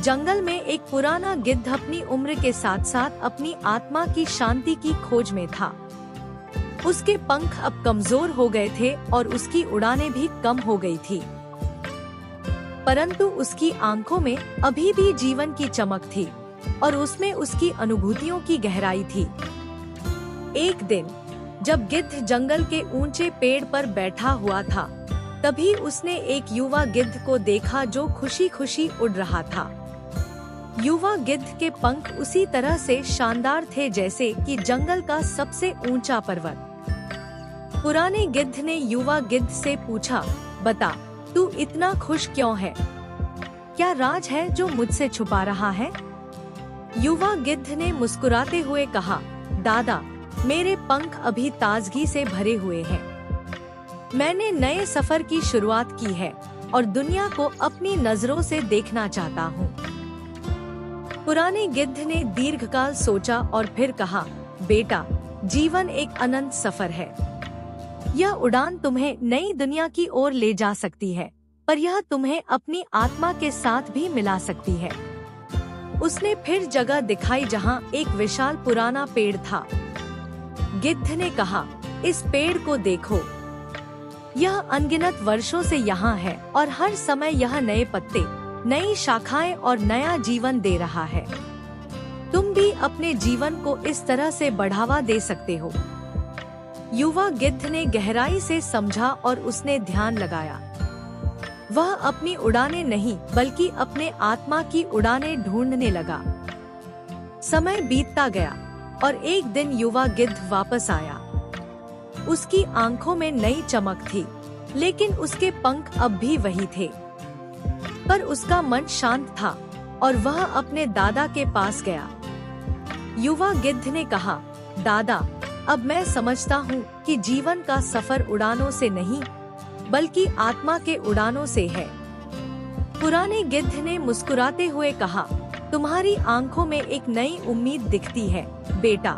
जंगल में एक पुराना गिद्ध अपनी उम्र के साथ साथ अपनी आत्मा की शांति की खोज में था। उसके पंख अब कमजोर हो गए थे और उसकी उड़ानें भी कम हो गई थी, परंतु उसकी आंखों में अभी भी जीवन की चमक थी और उसमें उसकी अनुभूतियों की गहराई थी। एक दिन जब गिद्ध जंगल के ऊंचे पेड़ पर बैठा हुआ था, तभी उसने एक युवा गिद्ध को देखा जो खुशी खुशी उड़ रहा था। युवा गिद्ध के पंख उसी तरह से शानदार थे जैसे कि जंगल का सबसे ऊंचा पर्वत। पुराने गिद्ध ने युवा गिद्ध से पूछा, बता, तू इतना खुश क्यों है? क्या राज है जो मुझसे छुपा रहा है? युवा गिद्ध ने मुस्कुराते हुए कहा, दादा, मेरे पंख अभी ताजगी से भरे हुए हैं। मैंने नए सफर की शुरुआत की है और दुनिया को अपनी नजरों से देखना चाहता हूँ। पुराने गिद्ध ने दीर्घकाल सोचा और फिर कहा, बेटा, जीवन एक अनंत सफर है। यह उड़ान तुम्हें नई दुनिया की ओर ले जा सकती है, पर यह तुम्हें अपनी आत्मा के साथ भी मिला सकती है। उसने फिर जगह दिखाई जहाँ एक विशाल पुराना पेड़ था। गिद्ध ने कहा, इस पेड़ को देखो, यह अनगिनत वर्षों से यहाँ है और हर समय यह नए पत्ते, नई शाखाएं और नया जीवन दे रहा है। तुम भी अपने जीवन को इस तरह से बढ़ावा दे सकते हो। युवा गिद्ध ने गहराई से समझा और उसने ध्यान लगाया। वह अपनी उड़ानें नहीं बल्कि अपने आत्मा की उड़ानें ढूंढने लगा। समय बीतता गया और एक दिन युवा गिद्ध वापस आया। उसकी आंखों में नई चमक थी, लेकिन उसके पंख अब भी वही थे। पर उसका मन शांत था और वह अपने दादा के पास गया। युवा गिद्ध ने कहा, दादा, अब मैं समझता हूँ कि जीवन का सफर उड़ानों से नहीं बल्कि आत्मा के उड़ानों से है। पुराने गिद्ध ने मुस्कुराते हुए कहा, तुम्हारी आंखों में एक नई उम्मीद दिखती है, बेटा।